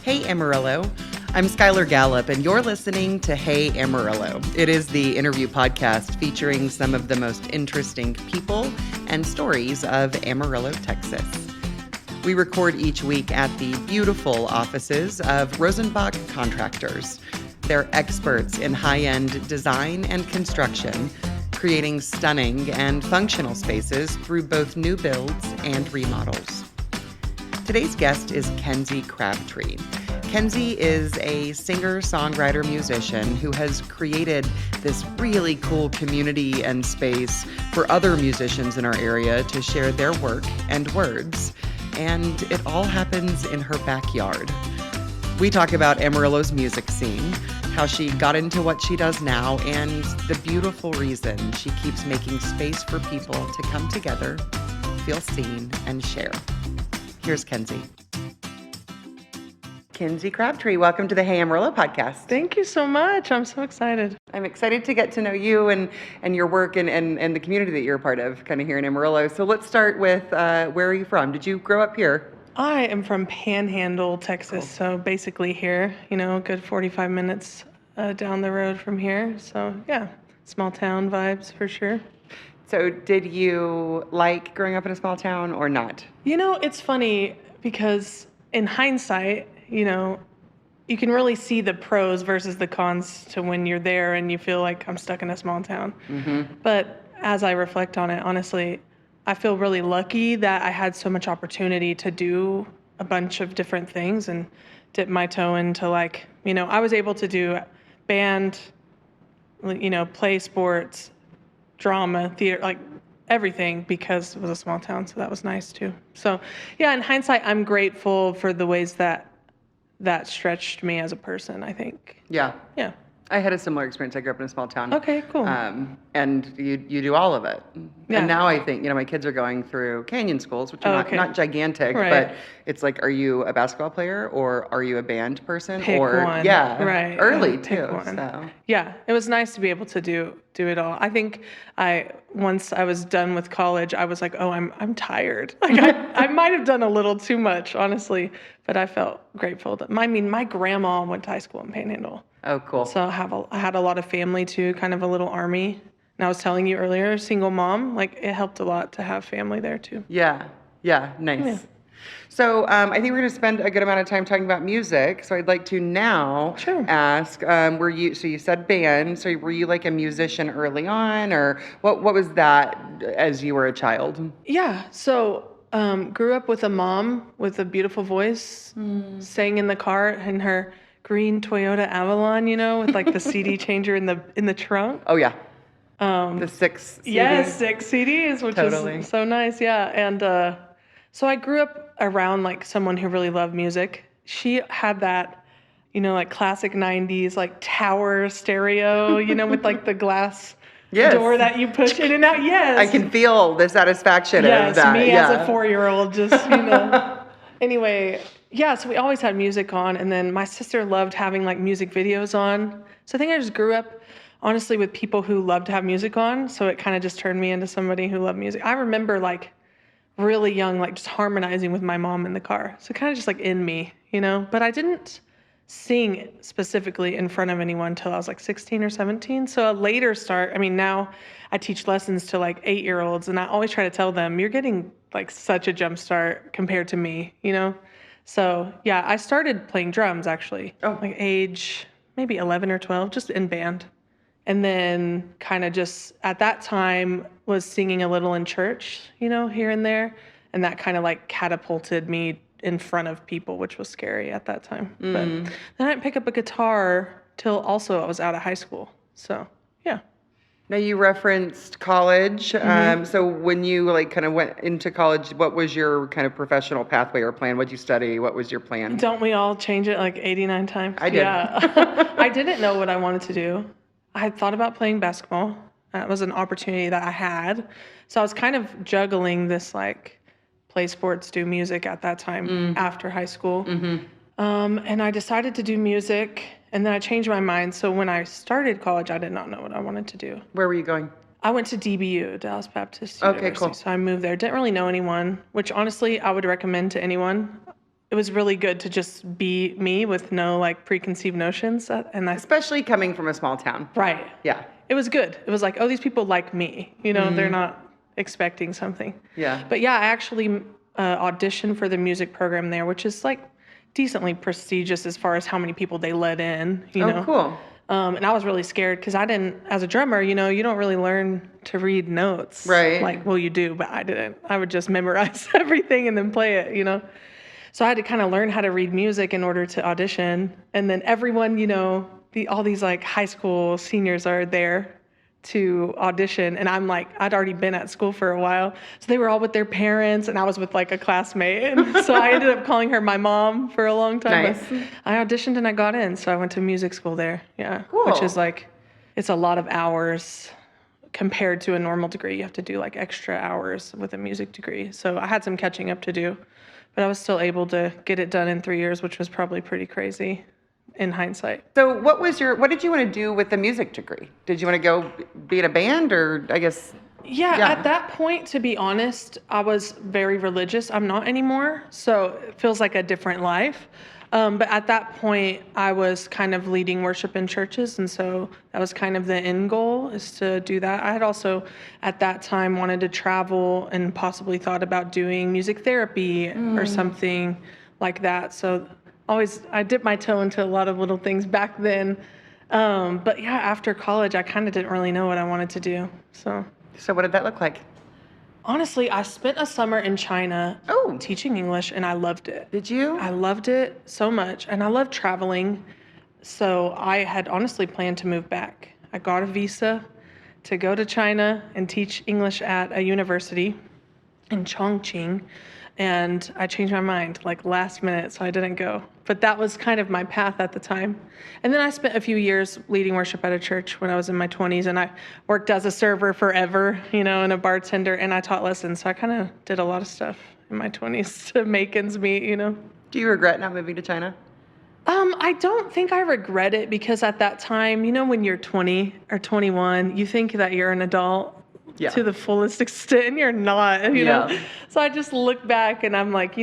Hey Amarillo, I'm Skylar Gallop, and you're listening to Hey Amarillo. It is the interview podcast featuring some of the most interesting people and stories of Amarillo, Texas. We record each week at the beautiful offices of Rosenbach Contractors. They're experts in high-end design and construction, creating stunning and functional spaces through both new builds and remodels. Today's guest is Kenzie Crabtree. Kenzie is a singer-songwriter musician who has created this really cool community and space for other musicians in our area to share their work and words. And it all happens in her backyard. We talk about Amarillo's music scene, how she got into what she does now, and the beautiful reason she keeps making space for people to come together, feel seen, and share. Here's Kenzie. Kenzie Crabtree, welcome to the Hey Amarillo podcast. Thank you so much. I'm so excited. I'm excited to get to know you and your work and the community that you're a part of kind of here in Amarillo. So let's start with, where are you from? Did you grow up here? I am from Panhandle, Texas, so basically here, a good 45 minutes down the road from here. So yeah, small town vibes for sure. So did you like growing up in a small town or not? It's funny because in hindsight, you can really see the pros versus the cons to when you're there and you feel like I'm stuck in a small town. Mm-hmm. But as I reflect on it, honestly, I feel really lucky that I had so much opportunity to do a bunch of different things and dip my toe into I was able to do band, play sports, drama, theater, everything because it was a small town. So that was nice too. So yeah, in hindsight, I'm grateful for the ways that stretched me as a person, I think. Yeah. Yeah. I had a similar experience. I grew up in a small town. Okay, cool. And you do all of it. Yeah. And now I think, my kids are going through canyon schools, which are not gigantic, right. But it's like, are you a basketball player or are you a band person? Pick one. Yeah. Right. Early Pick too. One. So. Yeah. It was nice to be able to do it all. I think once I was done with college, I was like, oh, I'm tired. I might have done a little too much, honestly, but I felt grateful that my grandma went to high school in Panhandle. Oh, cool. So I had a lot of family too, kind of a little army. And I was telling you earlier, single mom, it helped a lot to have family there too. Yeah. Nice. Yeah. So I think we're going to spend a good amount of time talking about music. So I'd like to now ask, so you said band, so were you like a musician early on, or what was that as you were a child? Yeah. So grew up with a mom with a beautiful voice, sang in the car in her green Toyota Avalon, with the CD changer in the trunk. Oh yeah. The 6 CDs. Yes, 6 CDs, which totally. is so nice. Yeah. And so I grew up around someone who really loved music. She had that, classic 90s, tower stereo, with the glass door that you push in and out. Yes. I can feel the satisfaction of that. Yes, me as a 4-year-old just, Anyway, yeah, so we always had music on, and then my sister loved having music videos on. So I think I just grew up, honestly, with people who loved to have music on, so it kind of just turned me into somebody who loved music. I remember, really young, just harmonizing with my mom in the car. So kind of just, in me, But I didn't sing specifically in front of anyone until I was, 16 or 17. So a later start, now I teach lessons to, 8-year-olds, and I always try to tell them, you're getting, such a jump start compared to me, So, yeah, I started playing drums, actually. Oh. Age maybe 11 or 12, just in band. And then kind of just at that time was singing a little in church, here and there. And that kind of catapulted me in front of people, which was scary at that time. But then I didn't pick up a guitar till also I was out of high school. So, yeah. Now you referenced college. So when you kind of went into college, what was your kind of professional pathway or plan? What did you study? What was your plan? Don't we all change it 89 times? I did. Yeah. I didn't know what I wanted to do. I had thought about playing basketball. That was an opportunity that I had. So I was kind of juggling this play sports, do music at that time after high school. Mm-hmm. And I decided to do music, and then I changed my mind. So when I started college, I did not know what I wanted to do. Where were you going? I went to DBU, Dallas Baptist University. Okay, cool. So I moved there. Didn't really know anyone, which honestly I would recommend to anyone. it was really good to just be me with no like preconceived notions. And Especially coming from a small town. right. Yeah. It was good. It was like, oh, these people like me. They're not expecting something. Yeah. But yeah, I actually auditioned for the music program there, which is like decently prestigious as far as how many people they let in. Oh, cool. And I was really scared because I didn't, as a drummer, you don't really learn to read notes. Right. Like, well, you do, but I didn't. I would just memorize everything and then play it. So I had to kind of learn how to read music in order to audition. And then everyone, all these like high school seniors are there to audition. And I'm like, I'd already been at school for a while. So they were all with their parents and I was with like a classmate. And so I ended up calling her my mom for a long time. Nice. But I auditioned and I got in. So I went to music school there. Yeah. Cool. Which is like, it's a lot of hours compared to a normal degree. You have to do like extra hours with a music degree. So I had some catching up to do. But I was still able to get it done in 3 years, which was probably pretty crazy in hindsight. So what did you want to do with the music degree? Did you want to go be in a band or I guess? Yeah, at that point, to be honest, I was very religious. I'm not anymore. So it feels like a different life. But at that point, I was kind of leading worship in churches. And so that was kind of the end goal, is to do that. I had also, at that time, wanted to travel and possibly thought about doing music therapy or something like that. So I dipped my toe into a lot of little things back then. But yeah, after college, I kind of didn't really know what I wanted to do. So what did that look like? honestly, I spent a summer in China teaching English, and I loved it. Did you? I loved it so much, and I love traveling. So I had honestly planned to move back. I got a visa to go to China and teach English at a university in Chongqing. And I changed my mind like last minute, so I didn't go. But that was kind of my path at the time. And then I spent a few years leading worship at a church when I was in my 20s, and I worked as a server forever, and a bartender, and I taught lessons. So I kind of did a lot of stuff in my 20s to make ends meet, Do you regret not moving to China? I don't think I regret it, because at that time, when you're 20 or 21, you think that you're an adult. Yeah. To the fullest extent, and you're not, you know? So I just look back and I'm like,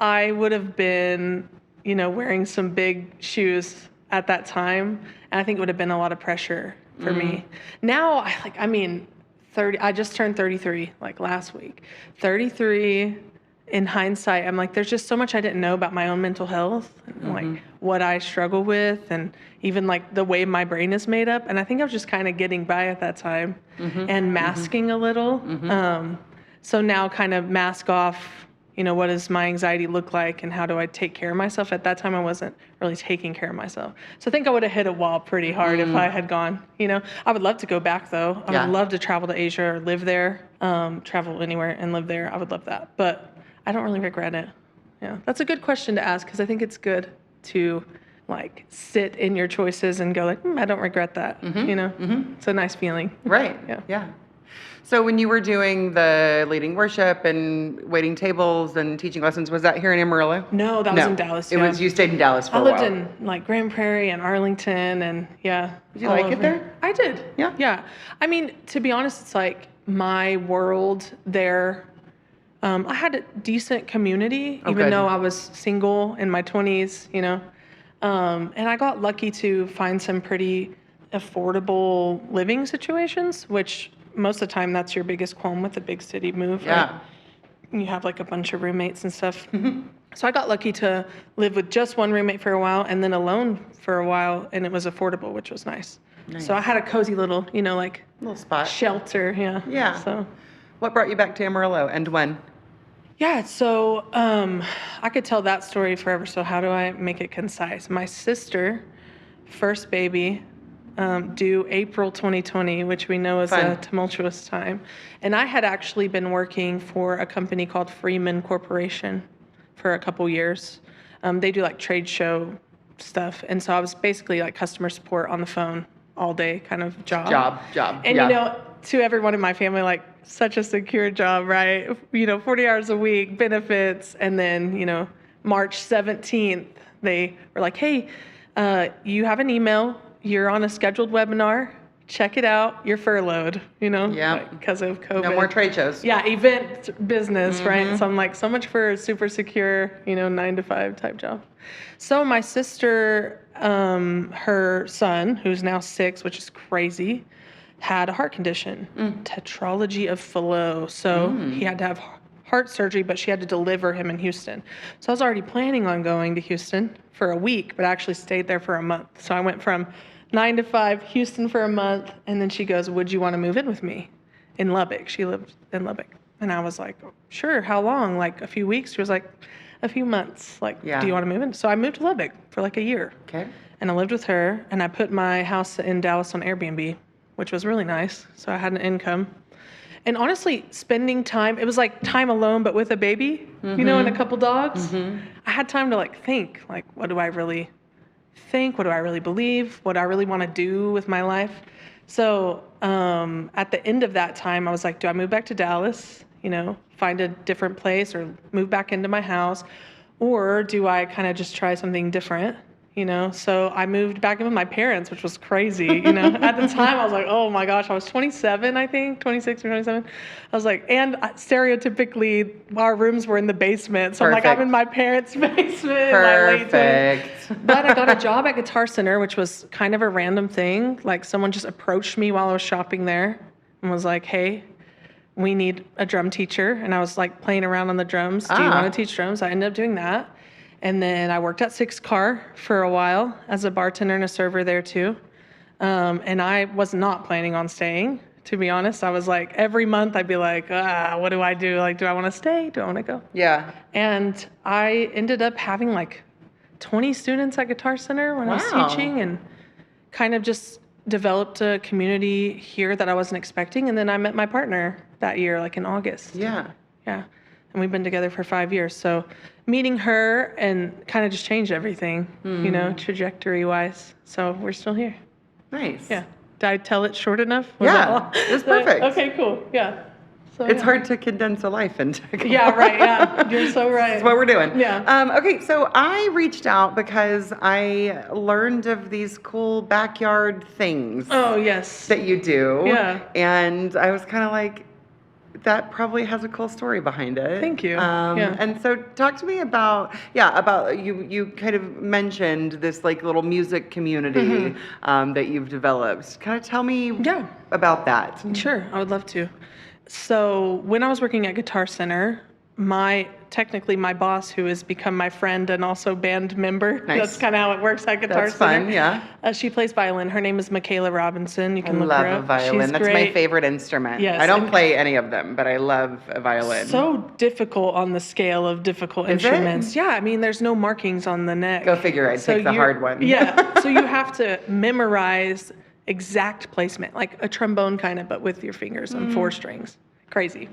I would have been, wearing some big shoes at that time. And I think it would have been a lot of pressure for me. Now, I just turned 33, like last week. 33, in hindsight, I'm like, there's just so much I didn't know about my own mental health, and like what I struggle with, and even like the way my brain is made up. And I think I was just kind of getting by at that time and masking a little. So now kind of mask off, what does my anxiety look like and how do I take care of myself? At that time, I wasn't really taking care of myself. So I think I would have hit a wall pretty hard if I had gone, I would love to go back though. I would love to travel to Asia or live there, travel anywhere and live there. I would love that. But I don't really regret it. Yeah, that's a good question to ask, because I think it's good to like sit in your choices and go like, I don't regret that. It's a nice feeling. Right. Yeah. So when you were doing the leading worship and waiting tables and teaching lessons, was that here in Amarillo? No, that was in Dallas. You stayed in Dallas for a while. I lived in like Grand Prairie and Arlington, and Did you like it there? I did. Yeah. Yeah. To be honest, it's like my world there. I had a decent community, even though I was single in my 20s, and I got lucky to find some pretty affordable living situations, which most of the time that's your biggest qualm with a big city move. Yeah. Right? You have like a bunch of roommates and stuff. So I got lucky to live with just one roommate for a while and then alone for a while, and it was affordable, which was nice. So I had a cozy little, little spot. Shelter. Yeah. Yeah. So. What brought you back to Amarillo and when? Yeah, so I could tell that story forever, so how do I make it concise? My sister, first baby, due April 2020, which we know is a tumultuous time. And I had actually been working for a company called Freeman Corporation for a couple years. They do like trade show stuff. And so I was basically like customer support on the phone all day kind of job. And to everyone in my family, like such a secure job, right? 40 hours a week, benefits. And then, March 17th, they were like, hey, you have an email. You're on a scheduled webinar. check it out. You're furloughed, Yeah. because of COVID. No more trade shows. Yeah, event business, right? So I'm like, so much for a super secure, 9-to-5 type job. So my sister, her son, who's now 6, which is crazy, had a heart condition, tetralogy of Fallot. So he had to have heart surgery, but she had to deliver him in Houston. So I was already planning on going to Houston for a week, but I actually stayed there for a month. So I went from 9 to 5, Houston for a month, and then she goes, would you want to move in with me in Lubbock? She lived in Lubbock. And I was like, sure, how long? Like a few weeks? She was like, a few months. Like, do you want to move in? So I moved to Lubbock for like a year. Okay. And I lived with her, and I put my house in Dallas on Airbnb, which was really nice. So I had an income. And honestly, spending time, it was like time alone, but with a baby, and a couple dogs. I had time to like think, like, what do I really think? What do I really believe? What do I really want to do with my life? So at the end of that time, I was like, do I move back to Dallas, find a different place or move back into my house? Or do I kind of just try something different? So I moved back in with my parents, which was crazy. At the time I was like, oh my gosh, I was 27, I think, 26 or 27. I was like, and stereotypically our rooms were in the basement. So I'm like, I'm in my parents' basement. Perfect. But I got a job at Guitar Center, which was kind of a random thing. Like someone just approached me while I was shopping there and was like, hey, we need a drum teacher. And I was like playing around on the drums. Do you want to teach drums? I ended up doing that. And then I worked at Six Car for a while as a bartender and a server there too. And I was not planning on staying, to be honest. I was like, every month I'd be like, what do I do? Like, do I want to stay? Do I want to go? Yeah. And I ended up having like 20 students at Guitar Center when I was teaching, and kind of just developed a community here that I wasn't expecting. And then I met my partner that year, like in August. Yeah. Yeah. And we've been together for 5 years. So meeting her and kind of just changed everything, trajectory-wise. So we're still here. Nice. Yeah. Did I tell it short enough? It's perfect. Okay, cool. Yeah. So, it's hard to condense a life into. Yeah, right. Yeah, you're so right. That's what we're doing. Yeah. Okay, so I reached out because I learned of these cool backyard things. Oh, yes. That you do. Yeah. And I was kind of like, that probably has a cool story behind it. Thank you. And so talk to me about you kind of mentioned this like little music community that you've developed. Kind of tell me about that. Sure, I would love to. So when I was working at Guitar Center, technically my boss, who has become my friend and also band member. Nice. That's kind of how it works at Guitar Center. Fun, yeah. She plays violin. Her name is Michaela Robinson. You can look her up. I love a violin. She's That's great. my favorite instrument. Yes. I don't play any of them, but I love a violin. So difficult on the scale of difficult instruments. Yeah, I mean, there's no markings on the neck. Go figure. I'd take the hard one. Yeah. So you have to memorize exact placement, like a trombone kind of, but with your fingers on 4 strings. Crazy.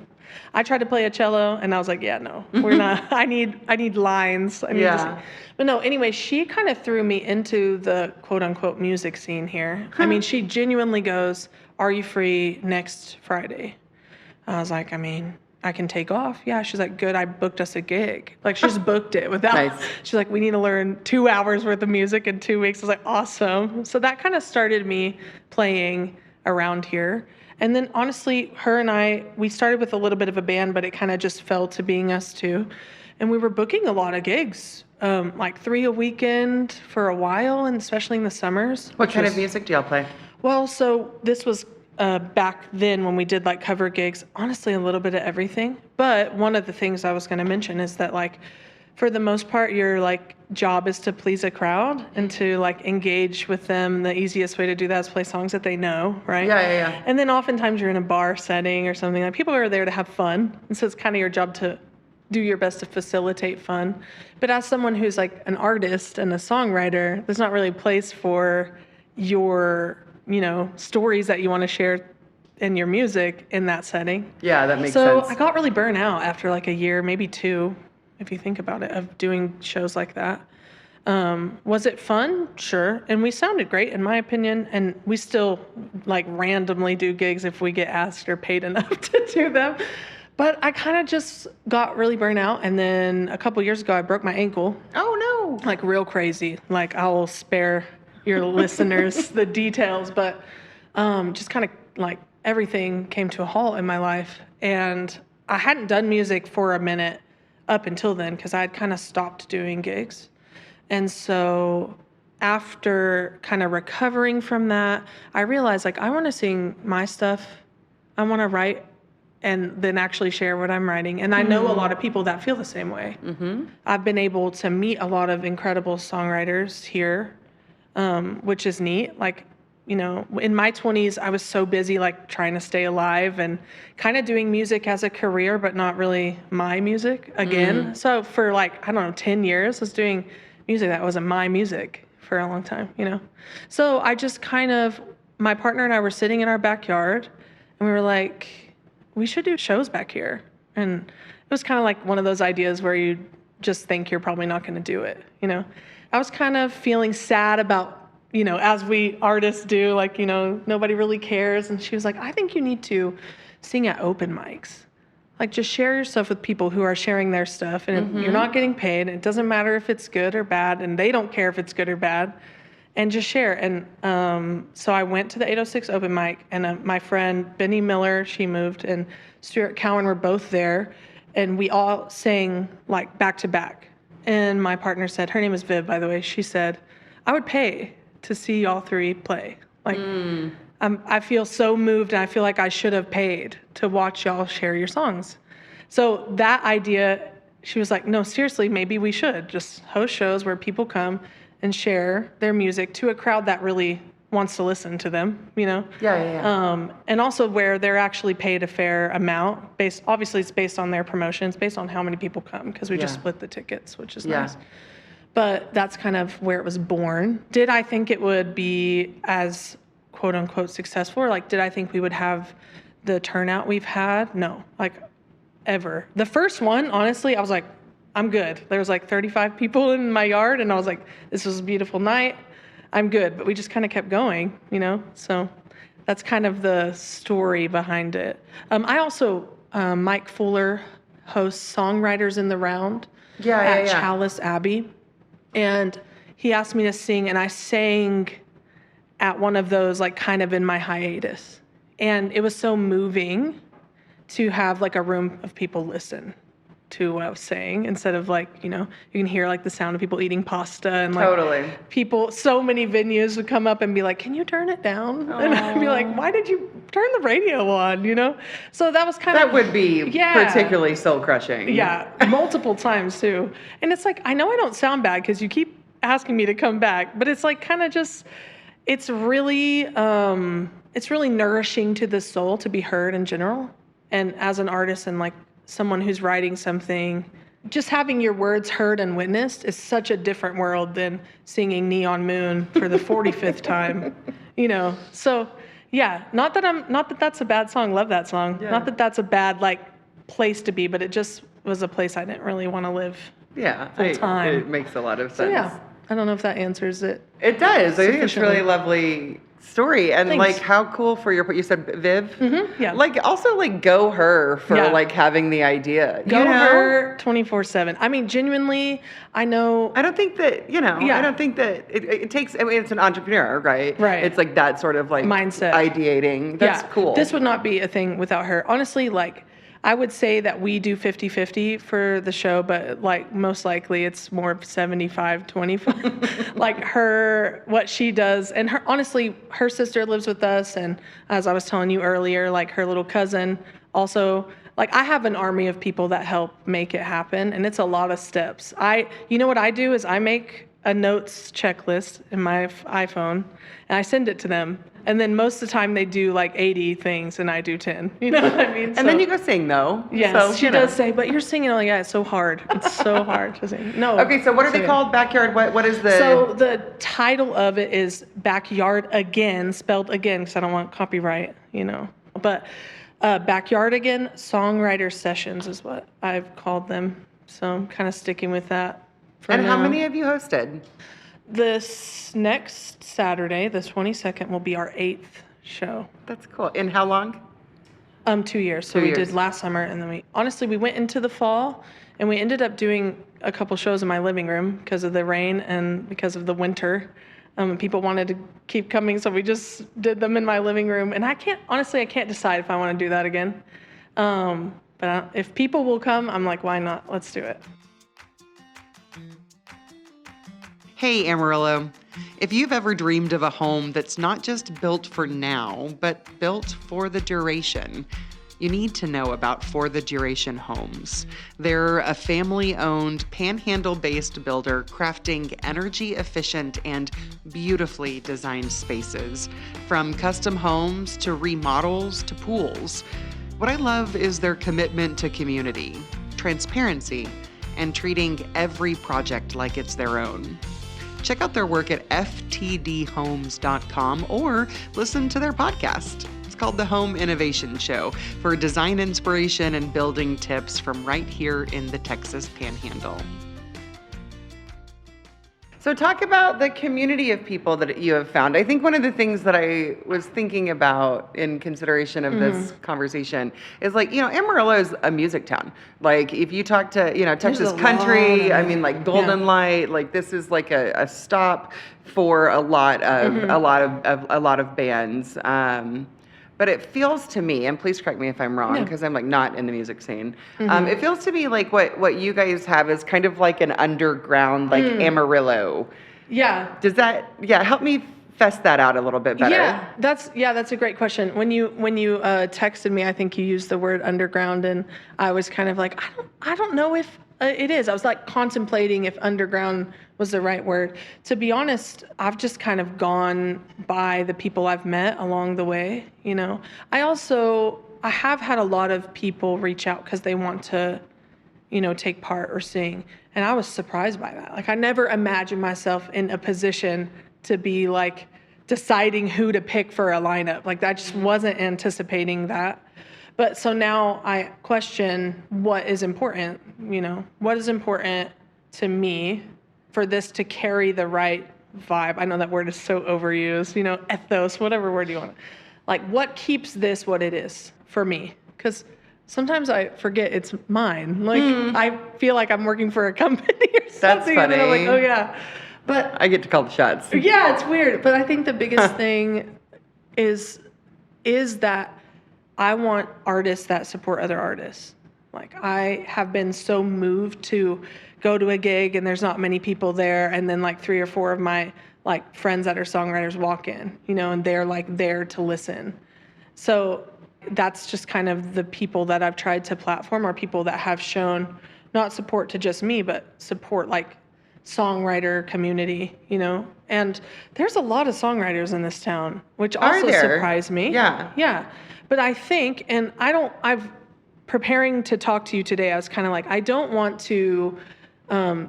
I tried to play a cello and I was like, yeah, no, we're not. I need lines. But no, anyway, she kind of threw me into the quote unquote music scene here. I mean, she genuinely goes, are you free next Friday? I was like, I mean, I can take off. Yeah. She's like, good. I booked us a gig. Like she just booked it without, Nice. She's like, we need to learn 2 hours worth of music in 2 weeks. I was like, awesome. So that kind of started me playing around here. And then honestly, her and we started with a little bit of a band, but it kind of just fell to being us two. And we were booking a lot of gigs, like 3 a weekend for a while, and especially in the summers. What kind of music do y'all play? Well, so this was back then when we did like cover gigs, honestly, a little bit of everything. But one of the things I was going to mention is that like, for the most part, your like job is to please a crowd and to like engage with them. The easiest way to do that is play songs that they know, right? Yeah. And then oftentimes you're in a bar setting or something. Like people are there to have fun, and so it's kind of your job to do your best to facilitate fun. But as someone who's like an artist and a songwriter, there's not really a place for your, stories that you want to share in your music in that setting. Yeah, that makes sense. So I got really burnt out after like a year, maybe 2. If you think about it, of doing shows like that. Was it fun? Sure. And we sounded great, in my opinion. And we still like randomly do gigs if we get asked or paid enough to do them. But I kind of just got really burnt out. And then a couple years ago, I broke my ankle. Oh, no. Like real crazy. Like I will spare your listeners the details. But just kind of like everything came to a halt in my life. And I hadn't done music for a minute up until then because I had kind of stopped doing gigs. And so after kind of recovering from that, I realized like I want to sing my stuff. I want to write and then actually share what I'm writing. And I know a lot of people that feel the same way. I've been able to meet a lot of incredible songwriters here, which is neat. Like, you know, in my 20s, I was so busy, like trying to stay alive and kind of doing music as a career, but not really my music again. So for like, I don't know, 10 years, I was doing music that wasn't my music for a long time, you know? So I just kind of, my partner and I were sitting in our backyard and we were like, we should do shows back here. And it was kind of like one of those ideas where you just think you're probably not going to do it, you know? I was kind of feeling sad about, you know, as we artists do, like, you know, nobody really cares. And she was like, I think you need to sing at open mics. Like, just share your stuff with people who are sharing their stuff. And you're not getting paid. And it doesn't matter if it's good or bad. And they don't care if it's good or bad. And just share. And so I went to the 806 open mic. And my friend, Benny Miller, she moved. And Stuart Cowan were both there. And we all sang, like, back to back. And my partner said, her name is Viv, by the way. She said, I would pay to see y'all three play. Like, I feel so moved, and I feel like I should have paid to watch y'all share your songs. So that idea, she was like, no, seriously, maybe we should just host shows where people come and share their music to a crowd that really wants to listen to them, you know? Yeah. And also where they're actually paid a fair amount. Obviously, it's based on their promotions, based on how many people come, because we just split the tickets, which is nice. But that's kind of where it was born. Did I think it would be as quote unquote successful? Or like, did I think we would have the turnout we've had? No, like ever. The first one, honestly, I was like, I'm good. There was like 35 people in my yard and I was like, this was a beautiful night. I'm good. But we just kind of kept going, you know? So that's kind of the story behind it. I also, Mike Fuller hosts Songwriters in the Round at Chalice Abbey. And he asked me to sing, and I sang at one of those, like, kind of in my hiatus. And it was so moving to have, like, a room of people listen to what I was saying instead of, like, you know, you can hear, like, the sound of people eating pasta and, like, people, so many venues would come up and be like, can you turn it down? Aww. And I'd be like, why did you turn the radio on, you know? So that was kind of... That would be particularly soul-crushing. Yeah, multiple times, too. And it's like, I know I don't sound bad because you keep asking me to come back, but it's, like, kind of just... It's really nourishing to the soul to be heard in general. And as an artist and, like, someone who's writing something, just having your words heard and witnessed is such a different world than singing Neon Moon for the 45th time, you know? So yeah, not that that's a bad song. Love that song. Yeah. Not that that's a bad, like, place to be, but it just was a place I didn't really want to live full time. It makes a lot of sense. So yeah, I don't know if that answers it. It does. I think it's a really lovely story. And Thanks. Like, how cool for you said Viv? Mm-hmm, yeah. Like, also, like, go her for like having the idea. Go her 24/7. I mean, genuinely, I know. I don't think that, you know, I don't think that it takes, I mean, it's an entrepreneur, right? Right. It's like that sort of like mindset. Ideating. That's cool. This would not be a thing without her. Honestly, like, I would say that we do 50-50 for the show, but like most likely it's more 75-25. Like what she does, and her, honestly, her sister lives with us, and as I was telling you earlier, like her little cousin also, like I have an army of people that help make it happen, and it's a lot of steps. You know what I do is I make a notes checklist in my iPhone, and I send it to them. And then most of the time they do like 80 things and I do 10. You know what I mean? And then you go sing though. Yes, so, she does say, but you're singing. Oh yeah, it's so hard. It's so hard to sing. No. Okay, so what are they called? Backyard, what is the... So the title of it is Backyardagain, spelled again, because I don't want copyright, you know. But Backyardagain Songwriter Sessions is what I've called them. So I'm kind of sticking with that for now. How many have you hosted? This next Saturday, the 22nd, will be our 8th show. That's cool. In how long? 2 years. So we did last summer, and then we went into the fall, and we ended up doing a couple shows in my living room because of the rain and because of the winter. And people wanted to keep coming, so we just did them in my living room. And I can't decide if I want to do that again. But if people will come, I'm like, why not? Let's do it. Hey, Amarillo. If you've ever dreamed of a home that's not just built for now, but built for the duration, you need to know about For the Duration Homes. They're a family-owned, panhandle-based builder crafting energy-efficient and beautifully designed spaces, from custom homes to remodels to pools. What I love is their commitment to community, transparency, and treating every project like it's their own. Check out their work at ftdhomes.com or listen to their podcast. It's called The Home Innovation Show for design inspiration and building tips from right here in the Texas Panhandle. So talk about the community of people that you have found. I think one of the things that I was thinking about in consideration of this conversation is like, Amarillo is a music town. Like if you talk to, Texas country, I mean like Golden Light, like this is like a stop for a lot of bands. But it feels to me, and please correct me if I'm wrong, because I'm like not in the music scene. It feels to me like what you guys have is kind of like an underground, like Amarillo. Yeah. Does that, help me fess that out a little bit better. Yeah, that's a great question. When you texted me, I think you used the word underground, and I was kind of like, I don't know if it is. I was like contemplating if underground was the right word. To be honest, I've just kind of gone by the people I've met along the way, I have had a lot of people reach out because they want to, take part or sing. And I was surprised by that. Like I never imagined myself in a position to be like deciding who to pick for a lineup. Like I just wasn't anticipating that. But so now I question what is important, what is important to me for this to carry the right vibe. I know that word is so overused, ethos, whatever word you want. Like what keeps this what it is for me? Because sometimes I forget it's mine. Like I feel like I'm working for a company or something. That's funny. And then I'm like, oh yeah. But I get to call the shots. Yeah, it's weird. But I think the biggest thing is that I want artists that support other artists. Like I have been so moved to go to a gig and there's not many people there, and then like 3 or 4 of my like friends that are songwriters walk in, and they're like there to listen. So that's just kind of the people that I've tried to platform, are people that have shown not support to just me, but support like songwriter community, and there's a lot of songwriters in this town, which also surprised me. Yeah. But I think, and I've preparing to talk to you today, I was kind of like, I don't want to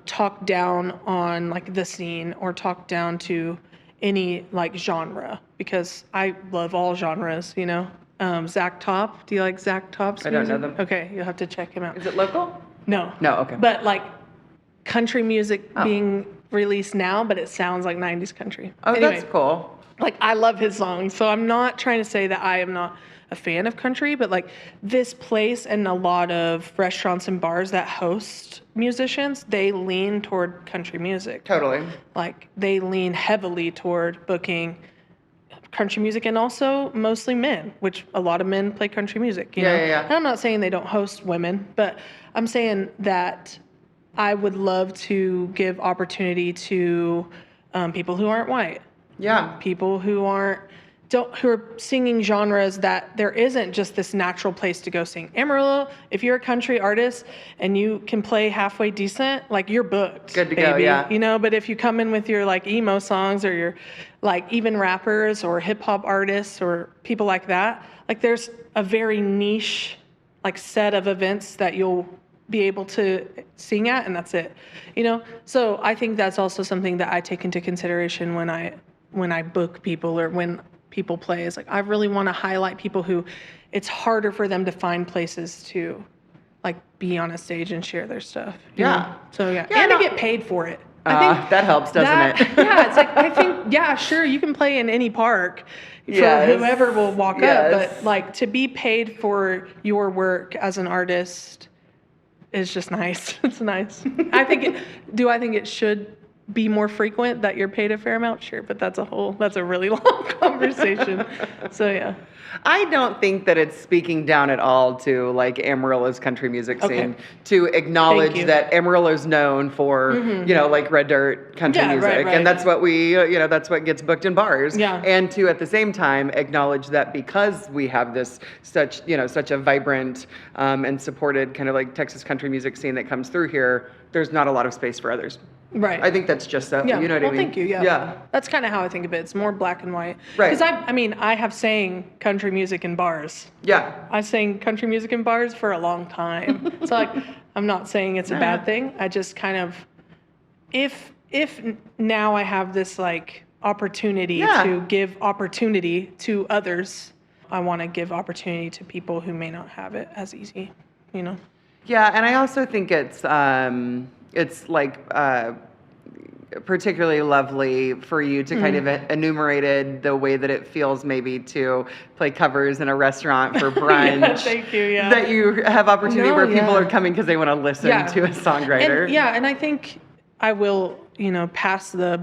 talk down on like the scene or talk down to any like genre, because I love all genres, Zach Top. Do you like Zach Top's music? I don't know them. Okay, you'll have to check him out. Is it local? No. Okay. But like country music being released now, but it sounds like 90s country. Oh, anyway, that's cool. Like I love his songs, so I'm not trying to say that I am not a fan of country, but like this place and a lot of restaurants and bars that host musicians, they lean toward country music. Totally. Like they lean heavily toward booking country music, and also mostly men, which a lot of men play country music. Yeah. And I'm not saying they don't host women, but I'm saying that I would love to give opportunity to people who aren't white. Yeah. People who who are singing genres that there isn't just this natural place to go sing. Amarillo, if you're a country artist and you can play halfway decent, like you're booked. Good to baby. go, yeah. But if you come in with your like emo songs, or your like even rappers or hip hop artists or people like that, like there's a very niche like set of events that you'll be able to sing at, and that's it. So I think that's also something that I take into consideration when I book people or when people play, is like I really want to highlight people who it's harder for them to find places to like be on a stage and share their stuff. So and to get paid for it. I think that helps, doesn't it? Yeah, it's like I think sure, you can play in any park for whoever will walk up, but like to be paid for your work as an artist is just nice. It's nice. I think it should be more frequent, that you're paid a fair amount? Sure, but that's a really long conversation. So yeah. I don't think that it's speaking down at all to like Amarillo's country music scene to acknowledge that Amarillo's known for, like red dirt country music. Right. And that's what that's what gets booked in bars. Yeah. And to at the same time acknowledge that because we have this such a vibrant and supported kind of like Texas country music scene that comes through here, there's not a lot of space for others. Right. I think that's just so. Yeah. You know what I mean? Thank you. Yeah. Yeah. That's kind of how I think of it. It's more black and white. Right. Because I have sang country music in bars. Yeah. I sang country music in bars for a long time. So like, I'm not saying it's a bad thing. I just kind of, if now I have this like opportunity to give opportunity to others, I want to give opportunity to people who may not have it as easy, Yeah, and I also think it's like particularly lovely for you to kind of enumerated the way that it feels maybe to play covers in a restaurant for brunch. Thank you. Yeah. That you have opportunity where people are coming because they want to listen to a songwriter. And I think I will, pass the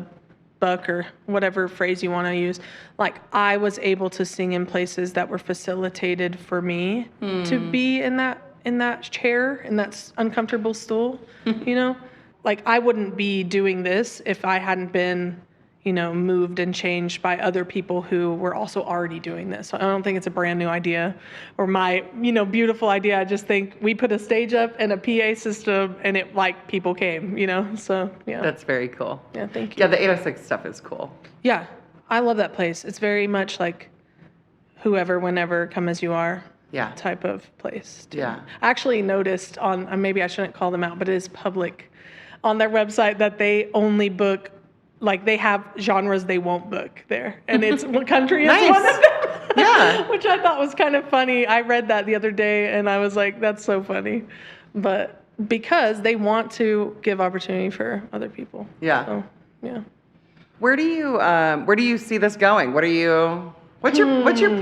buck or whatever phrase you want to use. Like I was able to sing in places that were facilitated for me to be in that chair, in that uncomfortable stool, Like I wouldn't be doing this if I hadn't been, moved and changed by other people who were also already doing this. So I don't think it's a brand new idea or my, beautiful idea. I just think we put a stage up and a PA system and it like people came, so yeah. That's very cool. Yeah, thank you. Yeah, the 806 stuff is cool. Yeah, I love that place. It's very much like whoever, whenever, come as you are. Type of place. Too. Yeah. I actually noticed on, maybe I shouldn't call them out, but it is public on their website that they only book, like they have genres they won't book there. And it's country is one of them. Yeah. Which I thought was kind of funny. I read that the other day and I was like, that's so funny. But because they want to give opportunity for other people. Yeah. So, yeah. Where do you see this going? What's your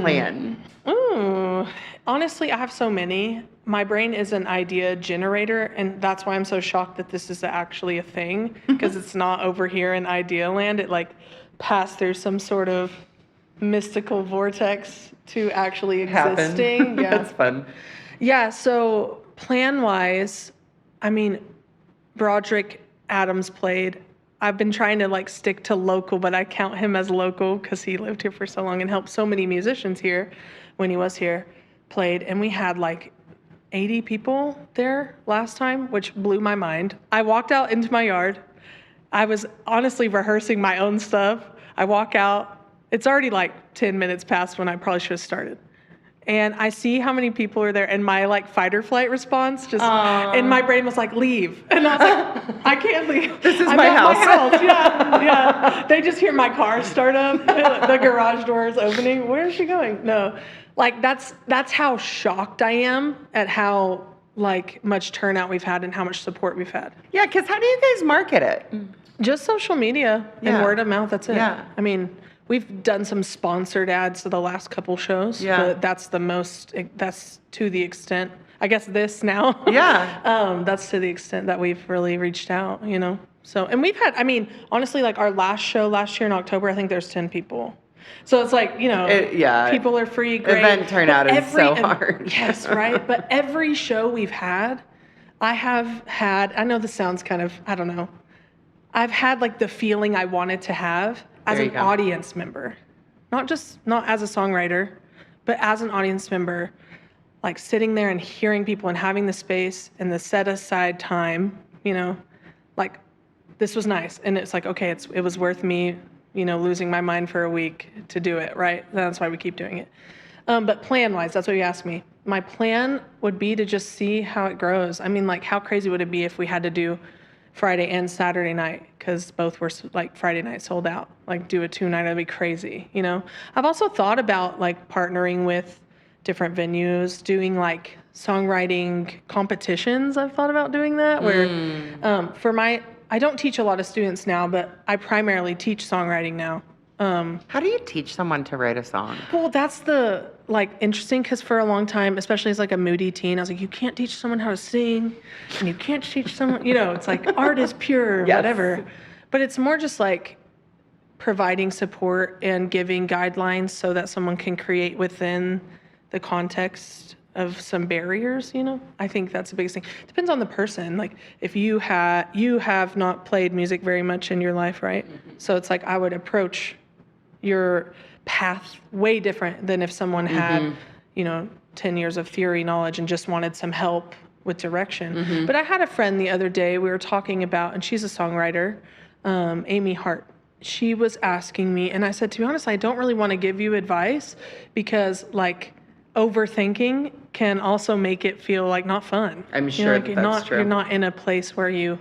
plan? Ooh, honestly, I have so many. My brain is an idea generator, and that's why I'm so shocked that this is actually a thing, because it's not over here in idea land. It like passed through some sort of mystical vortex to actually existing. Yeah. That's fun. Yeah, so plan-wise, Broderick Adams played. I've been trying to like stick to local, but I count him as local because he lived here for so long and helped so many musicians here when he was here, played. And we had like 80 people there last time, which blew my mind. I walked out into my yard. I was honestly rehearsing my own stuff. I walk out. It's already like 10 minutes past when I probably should have started. And I see how many people are there, and my like fight or flight response just, and my brain was like, leave. And I was like, I can't leave. This is my house. Yeah. They just hear my car start up, the garage door is opening. Where is she going? No, like that's how shocked I am at how like much turnout we've had and how much support we've had. Yeah, because how do you guys market it? Just social media and word of mouth. That's it. Yeah. We've done some sponsored ads to the last couple shows, but that's to the extent, I guess this now. Yeah. That's to the extent that we've really reached out, So, and we've had, honestly, like our last show last year in October, I think there's 10 people. So it's like, people are free, great. Event turnout is so hard. Yes, right? But every show we've had, I have had, I know this sounds kind of, I don't know. I've had like the feeling I wanted to have as an audience member, not as a songwriter, but as an audience member, like sitting there and hearing people and having the space and the set aside time, like this was nice. And it's like, okay, it was worth me, losing my mind for a week to do it, right? That's why we keep doing it. But plan-wise, that's what you asked me. My plan would be to just see how it grows. Like how crazy would it be if we had to do Friday and Saturday night, because both were like Friday night sold out, like do a 2-night, that'd be crazy. I've also thought about like partnering with different venues, doing like songwriting competitions. I've thought about doing that where I don't teach a lot of students now, but I primarily teach songwriting now. How do you teach someone to write a song? Well, that's the interesting, because for a long time, especially as like a moody teen, I was like, you can't teach someone how to sing, and you can't teach someone, it's like art is pure, whatever. But it's more just like providing support and giving guidelines so that someone can create within the context of some barriers, I think that's the biggest thing. Depends on the person. Like if you have not played music very much in your life, right? So it's like I would approach your path way different than if someone had, 10 years of theory knowledge and just wanted some help with direction. But I had a friend the other day we were talking about, and she's a songwriter, Amy Hart. She was asking me, and I said, to be honest, I don't really want to give you advice because like overthinking can also make it feel like not fun. I'm sure that's true. You're not in a place where you,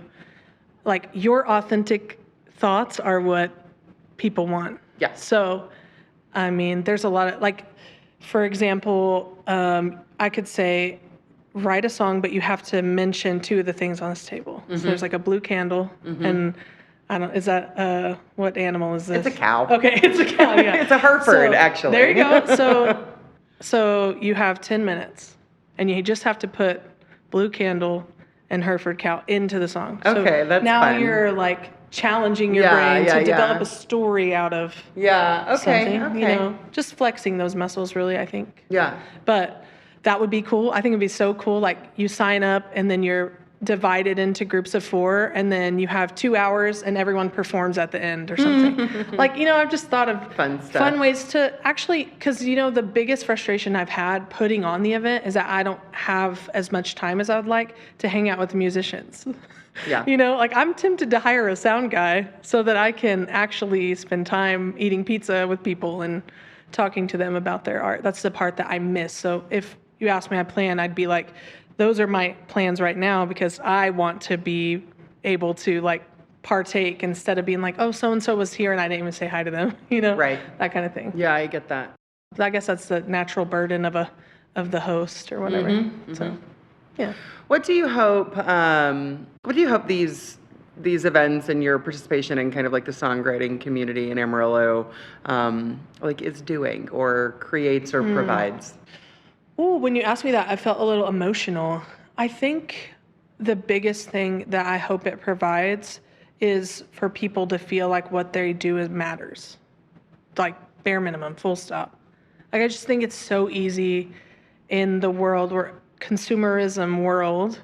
like your authentic thoughts are what people want. Yeah. So, I mean, there's a lot of, like, for example, I could say, write a song, but you have to mention 2 of the things on this table. So there's like a blue candle and is that, what animal is this? It's a cow. Okay, it's a cow, yeah. It's a Hereford, actually. There you go. So you have 10 minutes and you just have to put blue candle and Hereford cow into the song. Okay, that's now fun. You're like challenging your brain to develop a story out of something, just flexing those muscles really, I think. Yeah. But that would be cool. I think it'd be so cool. Like you sign up and then you're divided into groups of 4 and then you have 2 hours and everyone performs at the end or something. Like, I've just thought of fun ways to actually, because, the biggest frustration I've had putting on the event is that I don't have as much time as I would like to hang out with the musicians. Yeah. Like I'm tempted to hire a sound guy so that I can actually spend time eating pizza with people and talking to them about their art. That's the part that I miss. So if you asked me my plan, I'd be like, those are my plans right now because I want to be able to like partake instead of being like, oh, so-and-so was here and I didn't even say hi to them, Right. That kind of thing. Yeah, I get that. I guess that's the natural burden of the host or whatever. So, yeah. What do you hope these events and your participation in kind of like the songwriting community in Amarillo is doing or creates or provides? Ooh, when you asked me that, I felt a little emotional. I think the biggest thing that I hope it provides is for people to feel like what they do matters. Like bare minimum, full stop. Like I just think it's so easy in the consumerism world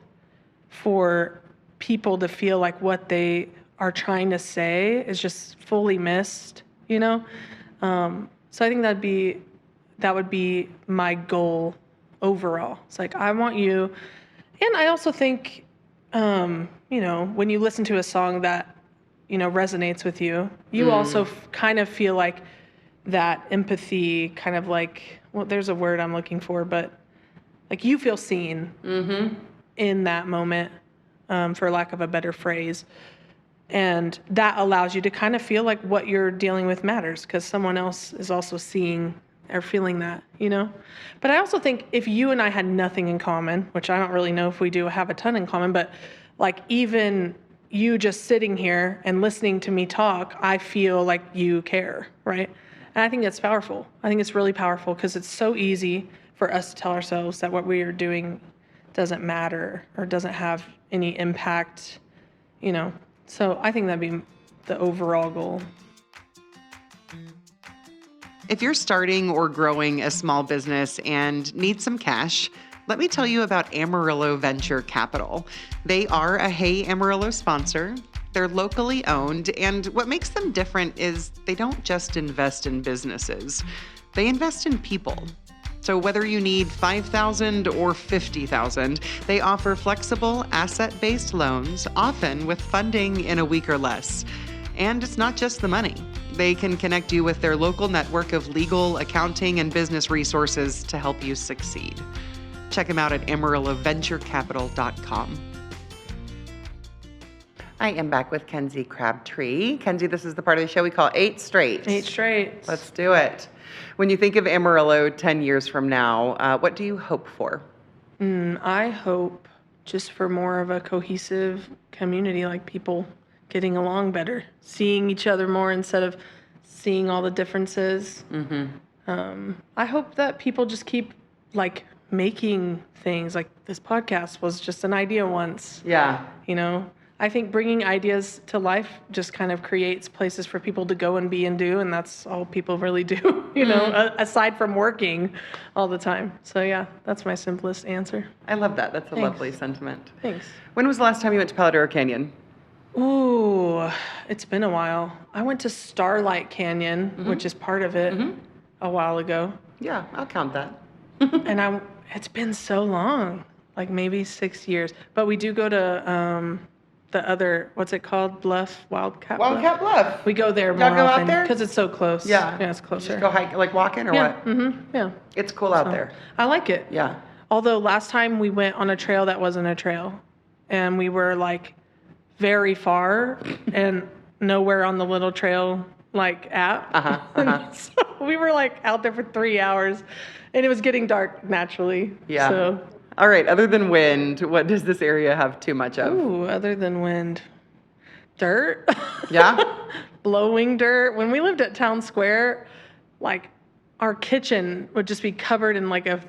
for people to feel like what they are trying to say is just fully missed, So I think that would be my goal overall. It's like, I want you, and I also think, when you listen to a song that, resonates with you, you also kind of feel like that empathy, kind of like, well, there's a word I'm looking for, but like you feel seen in that moment, for lack of a better phrase. And that allows you to kind of feel like what you're dealing with matters because someone else is also seeing or feeling that, But I also think if you and I had nothing in common, which I don't really know if we do have a ton in common, but like even you just sitting here and listening to me talk, I feel like you care, right? And I think that's powerful. I think it's really powerful because it's so easy for us to tell ourselves that what we are doing doesn't matter or doesn't have any impact, So I think that'd be the overall goal. If you're starting or growing a small business and need some cash, let me tell you about Amarillo Venture Capital. They are a Hey Amarillo sponsor. They're locally owned, and what makes them different is they don't just invest in businesses. They invest in people. So whether you need $5,000 or $50,000, they offer flexible asset-based loans, often with funding in a week or less. And it's not just the money. They can connect you with their local network of legal, accounting, and business resources to help you succeed. Check them out at amarilloventurecapital.com. I am back with Kenzie Crabtree. Kenzie, this is the part of the show we call 8 Straight. 8 Straight. Let's do it. When you think of Amarillo 10 years from now, what do you hope for? I hope just for more of a cohesive community, like people getting along better, seeing each other more instead of seeing all the differences. I hope that people just keep making things. Like this podcast was just an idea once. Yeah. I think bringing ideas to life just kind of creates places for people to go and be and do, and that's all people really do, aside from working all the time. So yeah, that's my simplest answer. I love that. That's a Thanks. lovely sentiment. Thanks. When was the last time you went to Paladaro Canyon? Ooh, it's been a while. I went to Starlight Canyon, which is part of it, a while ago. Yeah, I'll count that. And it's been so long, like maybe 6 years. But we do go to the other, what's it called? Wildcat Bluff. We go there more Y'all go out often there? because it's so close. Yeah. Yeah, it's closer. Just go hike, like walking or what? Yeah. It's cool out there. I like it. Yeah. Although last time we went on a trail that wasn't a trail, and we were like very far and nowhere on the little trail like app. So we were like out there for 3 hours, and it was getting dark naturally. Yeah. So. All right. Other than wind, what does this area have too much of? Ooh, other than wind, dirt. Yeah. Blowing dirt. When we lived at Town Square, like our kitchen would just be covered in like a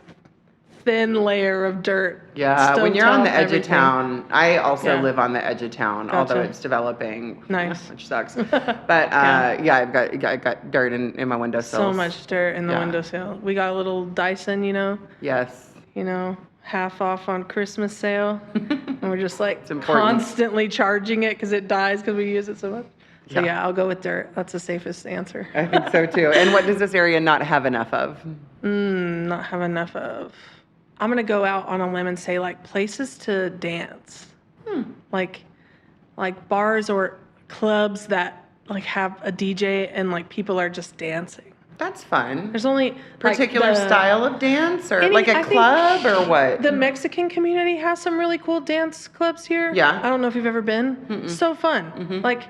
thin layer of dirt. Yeah, when you're on the edge everything. of town, I also Yeah. live on the edge of town, Gotcha. although it's developing. Nice. Which sucks. But I've got dirt in my windowsills. So much dirt in the windowsill. We got a little Dyson, Yes. half off on Christmas sale. And we're just like important. constantly charging it because it dies because we use it so much. So yeah, I'll go with dirt. That's the safest answer. I think so too. And what does this area not have enough of? Not have enough of. I'm going to go out on a limb and say like places to dance. Like bars or clubs that like have a DJ and like people are just dancing. That's fun. There's only Particular style of dance or like a I club or what? The Mexican community has some really cool dance clubs here. Yeah. I don't know if you've ever been. So fun. Like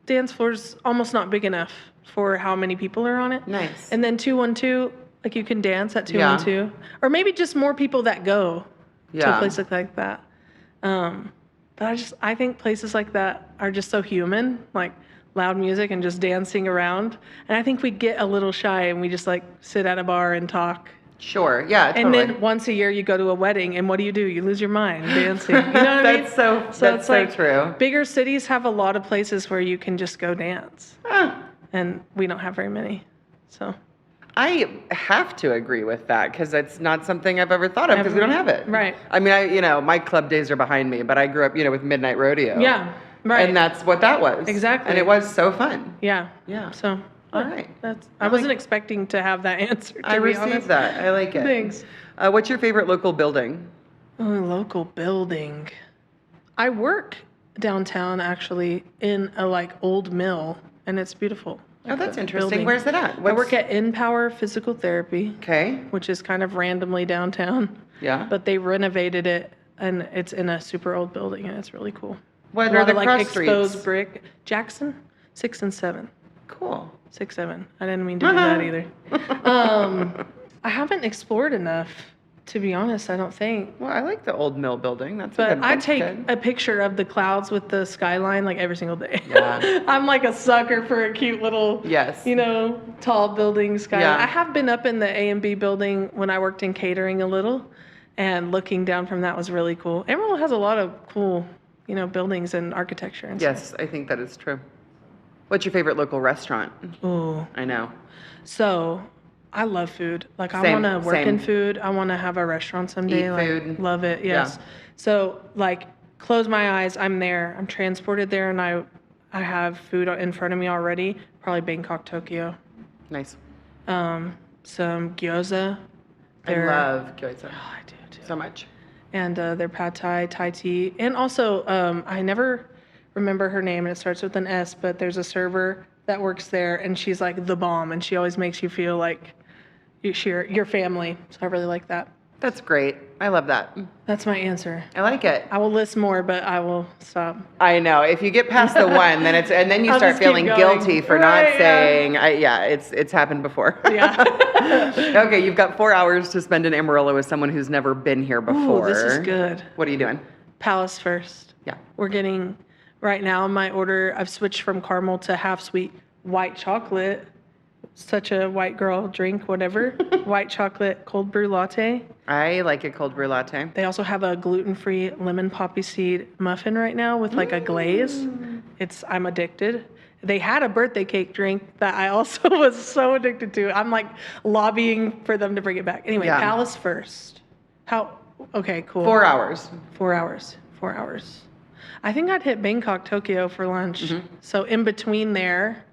dance floor's almost not big enough for how many people are on it. Nice. And then 212, like you can dance at 212. Or maybe just more people that go to a place like that. But I think places like that are just so human, like loud music and just dancing around. And I think we get a little shy and we just like sit at a bar and talk. Sure. Yeah. Totally. And then once a year you go to a wedding, and what do? You lose your mind dancing. You know what I mean? That's so true. Bigger cities have a lot of places where you can just go dance, and we don't have very many. So I have to agree with that because it's not something I've ever thought of because we don't have it. Right. I mean, my club days are behind me, but I grew up, with Midnight Rodeo. Yeah. Right. And that's what that was. Exactly. And it was so fun. Yeah. Yeah. So. All right. I wasn't expecting to have that answer. I received that. I like it. Thanks. What's your favorite local building? Oh, local building. I work downtown actually in a old mill, and it's beautiful. That's interesting. Where's it at? I work at InPower Physical Therapy. Okay. Which is kind of randomly downtown. Yeah. But they renovated it, and it's in a super old building, and it's really cool. What are the cross streets? Exposed brick. Jackson, 6 and 7. Cool. 6, 7. I didn't mean to do that either. I haven't explored enough, to be honest, I don't think. Well, I like the old mill building. But I take a picture of the clouds with the skyline every single day. Yeah. I'm like a sucker for a cute little, tall building skyline. Yeah. I have been up in the A&B building when I worked in catering a little, and looking down from that was really cool. Amarillo has a lot of cool, buildings and architecture and stuff. Yes, I think that is true. What's your favorite local restaurant? Ooh. I know. So, I love food. I want to work in food. I want to have a restaurant someday. Eat food. Love it. Yes. Yeah. So, close my eyes. I'm there. I'm transported there, and I have food in front of me already. Probably Bangkok, Tokyo. Nice. Some gyoza. I love gyoza. Oh, I do too. So much. And their pad thai, Thai tea, and also I never remember her name, and it starts with an S, but there's a server that works there, and she's like the bomb, and she always makes you feel like your family. So I really like that. That's great. I love that. That's my answer. I like it. I will list more, but I will stop. I know. If you get past the one, then you I'll start just keep feeling going. guilty for not saying. It's happened before. Yeah. Okay, you've got 4 hours to spend in Amarillo with someone who's never been here before. Ooh, this is good. What are you doing? Palace first. Yeah. We're getting, right now, my order, I've switched from caramel to half sweet white chocolate. such a white girl drink, whatever. White chocolate cold brew latte. I like a cold brew latte. They also have a gluten-free lemon poppy seed muffin right now with like a glaze. I'm addicted. They had a birthday cake drink that I also was so addicted to. I'm like lobbying for them to bring it back. Anyway, Palace first. Okay, cool. 4 hours. 4 hours. 4 hours. I think I'd hit Bangkok, Tokyo for lunch. So in between there,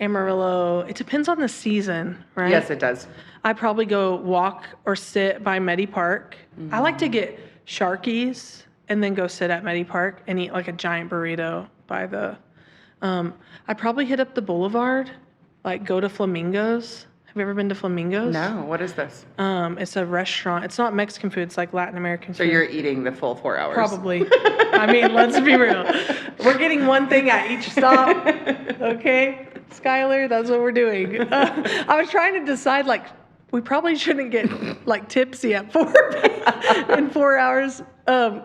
Amarillo, it depends on the season, right? Yes, it does. I'd probably go walk or sit by Medi Park. I like to get Sharkies and then go sit at Medi Park and eat like a giant burrito by the... I'd probably hit up the boulevard, like go to Flamingos. Have you ever been to Flamingos? No, what is this? It's a restaurant. It's not Mexican food. It's like Latin American food. So you're eating the full 4 hours? Probably. I mean, let's be real. We're getting one thing at each stop. Okay, Skylar, that's what we're doing. I was trying to decide, like, we probably shouldn't get, like, tipsy at 4 hours.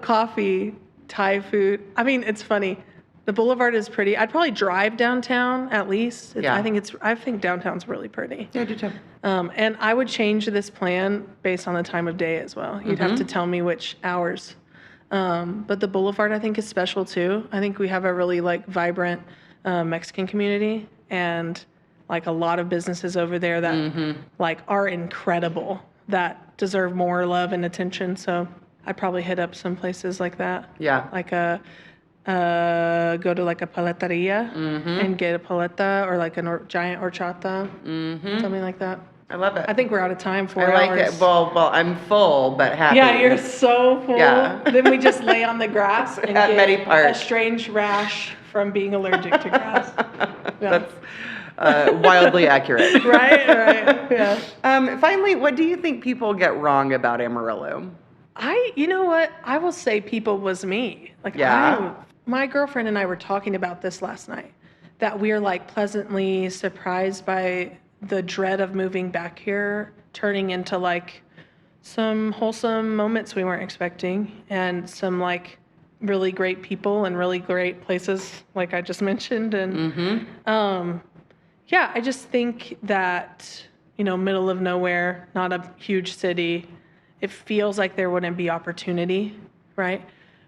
Coffee, Thai food. I mean, it's funny. The boulevard is pretty. I'd probably drive downtown at least. I think downtown's really pretty. Yeah, I do too. And I would change this plan based on the time of day as well. You'd have to tell me which hours. But the boulevard I think is special too. I think we have a really like vibrant Mexican community and like a lot of businesses over there that like are incredible, that deserve more love and attention. So I'd probably hit up some places like that. Yeah. Like go to like a paleteria and get a paleta or like a giant horchata, something like that. I love it. I think we're out of time. 4 I like hours. it. Well, I'm full, but happy. Yeah, you're so full. Yeah. Then we just lay on the grass and At get Medi Park. a strange rash from being allergic to grass. Yeah. That's wildly accurate. Right, yeah. Finally, what do you think people get wrong about Amarillo? You know what? I will say people was me. Like, my girlfriend and I were talking about this last night, that we're like pleasantly surprised by the dread of moving back here, turning into like some wholesome moments we weren't expecting and some like really great people and really great places like I just mentioned. And I just think that, middle of nowhere, not a huge city, it feels like there wouldn't be opportunity, right?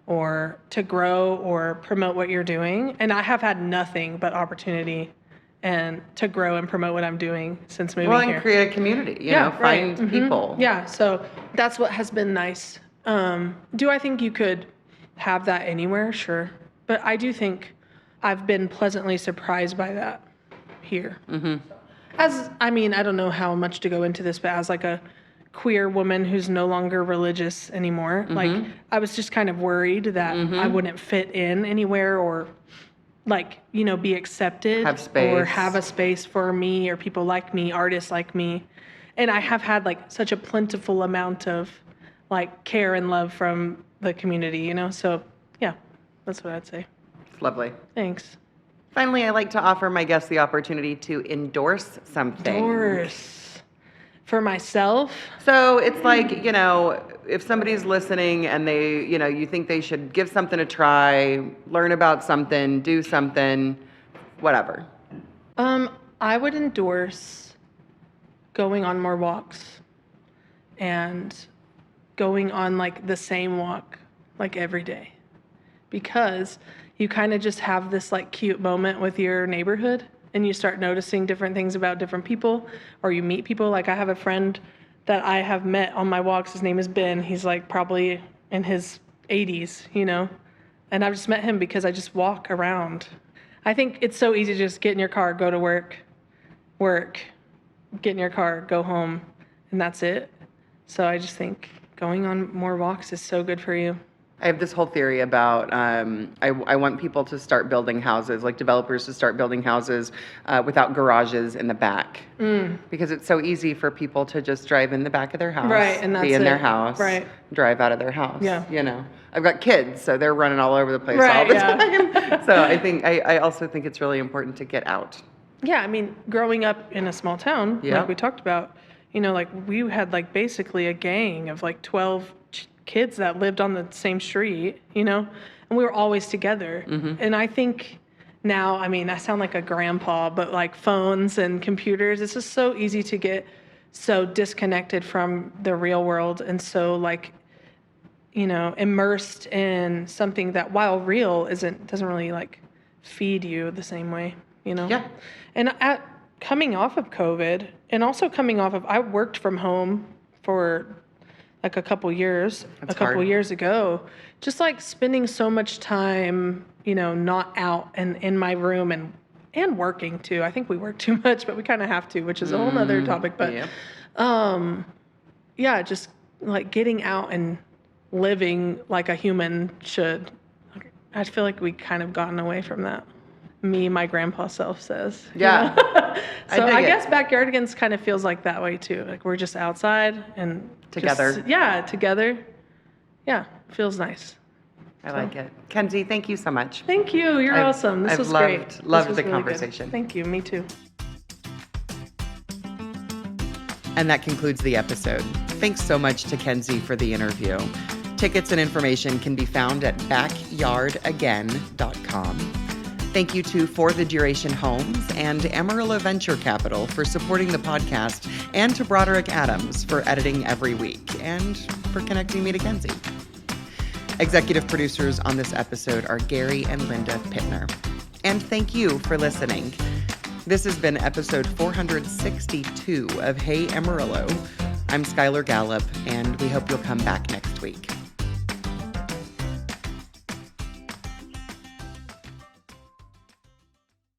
Or to grow or promote what you're doing. And I have had nothing but opportunity and to grow and promote what I'm doing since moving here. And create a community, find people. Yeah, so that's what has been nice. Do I think you could have that anywhere? Sure. But I do think I've been pleasantly surprised by that here. I don't know how much to go into this, but as like a queer woman who's no longer religious anymore, like I was just kind of worried that I wouldn't fit in anywhere or like, be accepted or have a space for me or people like me, artists like me. And I have had like such a plentiful amount of like care and love from the community, So yeah, that's what I'd say. It's lovely. Thanks. Finally, I like to offer my guests the opportunity to endorse something. For myself? So it's like, if somebody's listening and they, you think they should give something a try, learn about something, do something, whatever. I would endorse going on more walks and going on like the same walk like every day, because you kind of just have this like cute moment with your neighborhood. And you start noticing different things about different people, or you meet people. Like I have a friend that I have met on my walks. His name is Ben. He's like probably in his 80s, and I've just met him because I just walk around. I think it's so easy to just get in your car, go to work, get in your car, go home, and that's it. So I just think going on more walks is so good for you. I have this whole theory about I want people to start building houses, like developers to start building houses without garages in the back. Because it's so easy for people to just drive in the back of their house, and that's be in their house, drive out of their house. Yeah. I've got kids, so they're running all over the place all the time. So I also think it's really important to get out. Yeah, growing up in a small town, like we talked about, like we had like basically a gang of like 12 kids that lived on the same street, and we were always together. And I think now, I mean, I sound like a grandpa, but like phones and computers, it's just so easy to get so disconnected from the real world and so like, immersed in something that, while real, doesn't really like feed you the same way, Yeah. And coming off of COVID, and also I worked from home for like a couple years ago, just like spending so much time, not out and in my room and working too. I think we work too much, but we kind of have to, which is a whole nother topic. But yeah, just like getting out and living like a human should. I feel like we kind of gotten away from that. My grandpa self says. Yeah. So I guess Backyardigans kind of feels like that way too. Like we're just outside and together. Together. Yeah, feels nice. I like it. Kenzie, thank you so much. Thank you. You're awesome. This was great. Loved the conversation. Good. Thank you. Me too. And that concludes the episode. Thanks so much to Kenzie for the interview. Tickets and information can be found at backyardagain.com. Thank you to For the Duration Homes and Amarillo Venture Capital for supporting the podcast, and to Broderick Adams for editing every week and for connecting me to Kenzie. Executive producers on this episode are Gary and Linda Pittner. And thank you for listening. This has been episode 462 of Hey Amarillo. I'm Skylar Gallop, and we hope you'll come back next week.